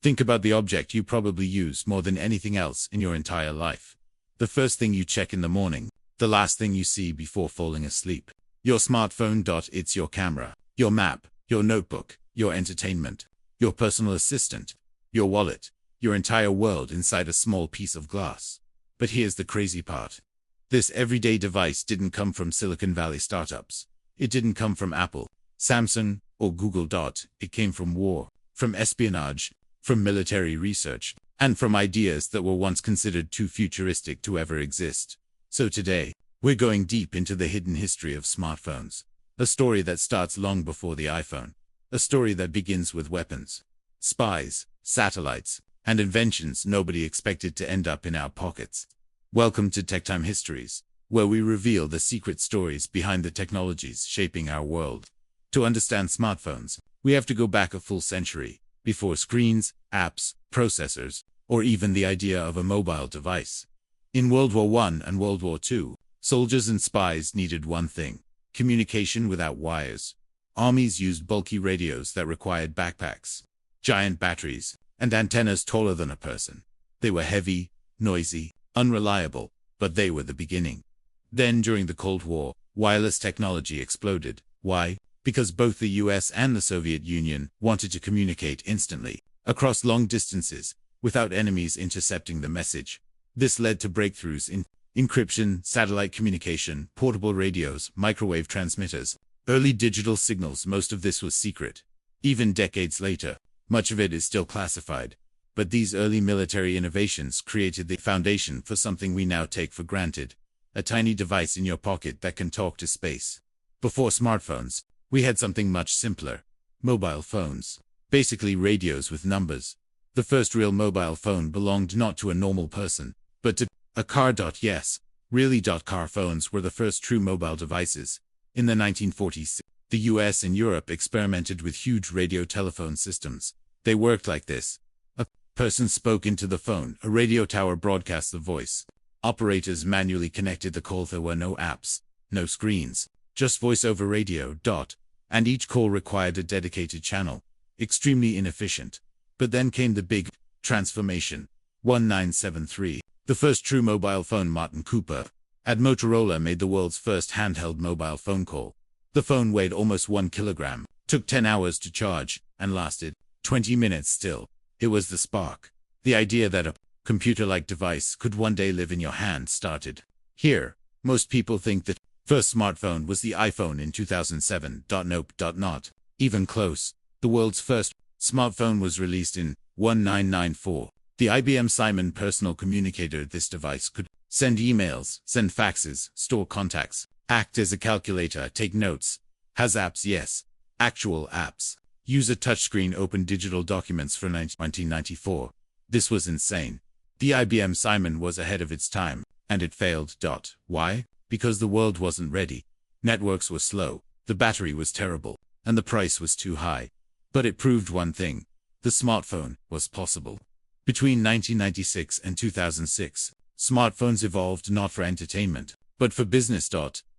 Think about the object you probably use more than anything else in your entire life. The first thing you check in the morning, the last thing you see before falling asleep. Your smartphone. It's your camera, your map, your notebook, your entertainment, your personal assistant, your wallet, your entire world inside a small piece of glass. But here's the crazy part. This everyday device didn't come from Silicon Valley startups. It didn't come from Apple, Samsung, or Google. It came from war, from espionage, from military research, and from ideas that were once considered too futuristic to ever exist. So today, we're going deep into the hidden history of smartphones. A story that starts long before the iPhone. A story that begins with weapons, spies, satellites, and inventions nobody expected to end up in our pockets. Welcome to TechTime Histories, where we reveal the secret stories behind the technologies shaping our world. To understand smartphones, we have to go back a full century, before screens, apps, processors, or even the idea of a mobile device. In World War I and World War II, soldiers and spies needed one thing: communication without wires. Armies used bulky radios that required backpacks, giant batteries, and antennas taller than a person. They were heavy, noisy, unreliable, but they were the beginning. Then, during the Cold War, wireless technology exploded. Why? Because both the US and the Soviet Union wanted to communicate instantly, across long distances, without enemies intercepting the message. This led to breakthroughs in encryption, satellite communication, portable radios, microwave transmitters, early digital signals. Most of this was secret. Even decades later, much of it is still classified. But these early military innovations created the foundation for something we now take for granted: a tiny device in your pocket that can talk to space. Before smartphones, we had something much simpler: mobile phones. Basically radios with numbers. The first real mobile phone belonged not to a normal person, but to a car. Yes, really. Car phones were the first true mobile devices. In the 1940s, the US and Europe experimented with huge radio telephone systems. They worked like this. A person spoke into the phone, a radio tower broadcast the voice. Operators manually connected the call. There were no apps, no screens, just voice over radio. And each call required a dedicated channel. Extremely inefficient. But then came the big transformation. 1973. The first true mobile phone. Martin Cooper at Motorola made the world's first handheld mobile phone call. The phone weighed almost 1 kilogram, took 10 hours to charge, and lasted 20 minutes still. It was the spark. The idea that a computer-like device could one day live in your hand started here. Most people think that first smartphone was the iPhone in 2007. Nope. Not even close. The world's first smartphone was released in 1994. The IBM Simon personal communicator. This device could send emails, send faxes, store contacts, act as a calculator, take notes. Has apps? Yes. Actual apps. Use a touchscreen, open digital documents. For 1994. This was insane. The IBM Simon was ahead of its time, and it failed. Why? Because the world wasn't ready. Networks were slow, the battery was terrible, and the price was too high. But it proved one thing: the smartphone was possible. Between 1996 and 2006, smartphones evolved not for entertainment, but for business.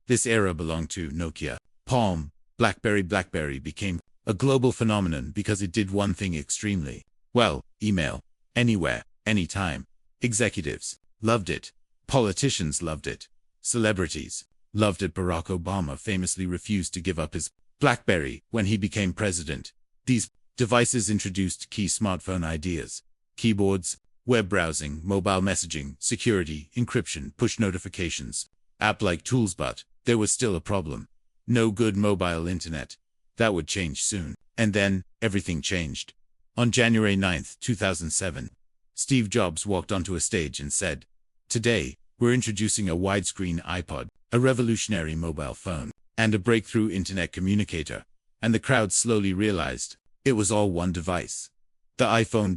This era belonged to Nokia, Palm, BlackBerry. BlackBerry became a global phenomenon because it did one thing extremely well: email. Anywhere, anytime. Executives loved it. Politicians loved it. Celebrities loved it. Barack Obama famously refused to give up his BlackBerry when he became president. These devices introduced key smartphone ideas: keyboards, web browsing, mobile messaging, security, encryption, push notifications, app-like tools. But there was still a problem: no good mobile internet. That would change soon. And then, everything changed. On January 9, 2007, Steve Jobs walked onto a stage and said, "Today, we're introducing a widescreen iPod, a revolutionary mobile phone, and a breakthrough internet communicator." And the crowd slowly realized it was all one device: the iPhone.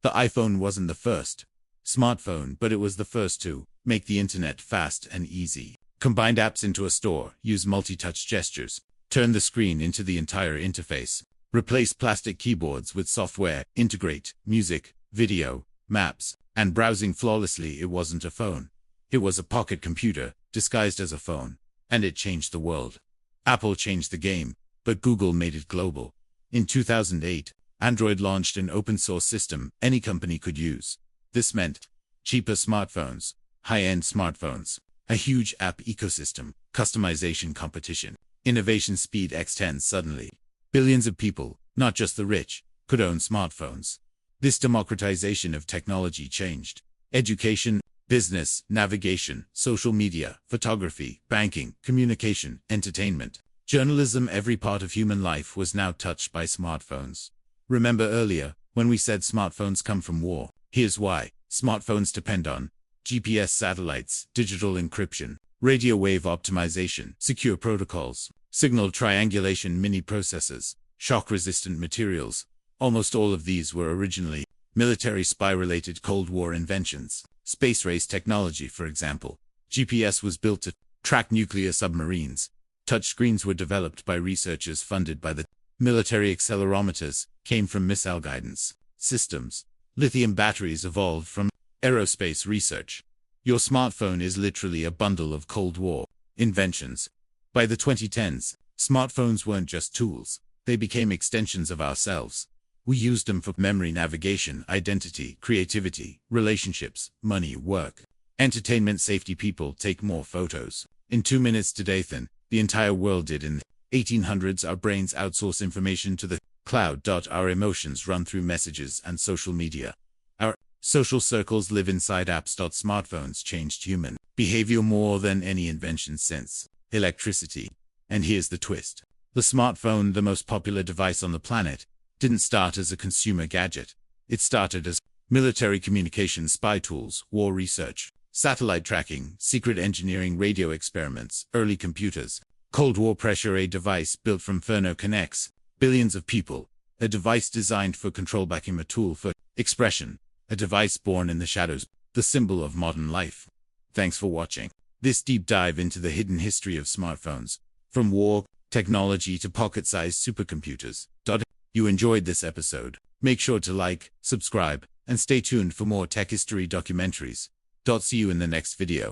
The iPhone wasn't the first smartphone, but it was the first to make the internet fast and easy, combine apps into a store, use multi-touch gestures, turn the screen into the entire interface, replace plastic keyboards with software, integrate music, video, maps, and browsing flawlessly. It wasn't a phone. It was a pocket computer, disguised as a phone. And it changed the world. Apple changed the game, but Google made it global. In 2008, Android launched an open-source system any company could use. This meant cheaper smartphones, high-end smartphones, a huge app ecosystem, customization competition, innovation speed x10 suddenly. Billions of people, not just the rich, could own smartphones. This democratization of technology changed education, business, navigation, social media, photography, banking, communication, entertainment, journalism. Every part of human life was now touched by smartphones. Remember earlier, when we said smartphones come from war? Here's why. Smartphones depend on GPS satellites, digital encryption, radio wave optimization, secure protocols, signal triangulation, mini processors, shock-resistant materials. Almost all of these were originally military spy-related Cold War inventions. Space race technology, for example. GPS was built to track nuclear submarines. Touchscreens were developed by researchers funded by the military. Accelerometers came from missile guidance systems. Lithium batteries evolved from aerospace research. Your smartphone is literally a bundle of Cold War inventions. By the 2010s, smartphones weren't just tools. They became extensions of ourselves. We used them for memory, navigation, identity, creativity, relationships, money, work, entertainment, safety. People take more photos in 2 minutes today than the entire world did in the 1800s. Our brains outsource information to the cloud. Our emotions run through messages and social media. Our social circles live inside apps. Smartphones changed human behavior more than any invention since electricity. And here's the twist. The smartphone, the most popular device on the planet, didn't start as a consumer gadget. It started as military communication, spy tools, war research, satellite tracking, secret engineering, radio experiments, early computers, Cold War pressure. A device built from Ferno connects billions of people. A device designed for control, became a tool for expression. A device born in the shadows, the symbol of modern life. Thanks for watching this deep dive into the hidden history of smartphones, from war technology to pocket-sized supercomputers. You enjoyed this episode? Make sure to like, subscribe, and stay tuned for more tech history documentaries. See you in the next video.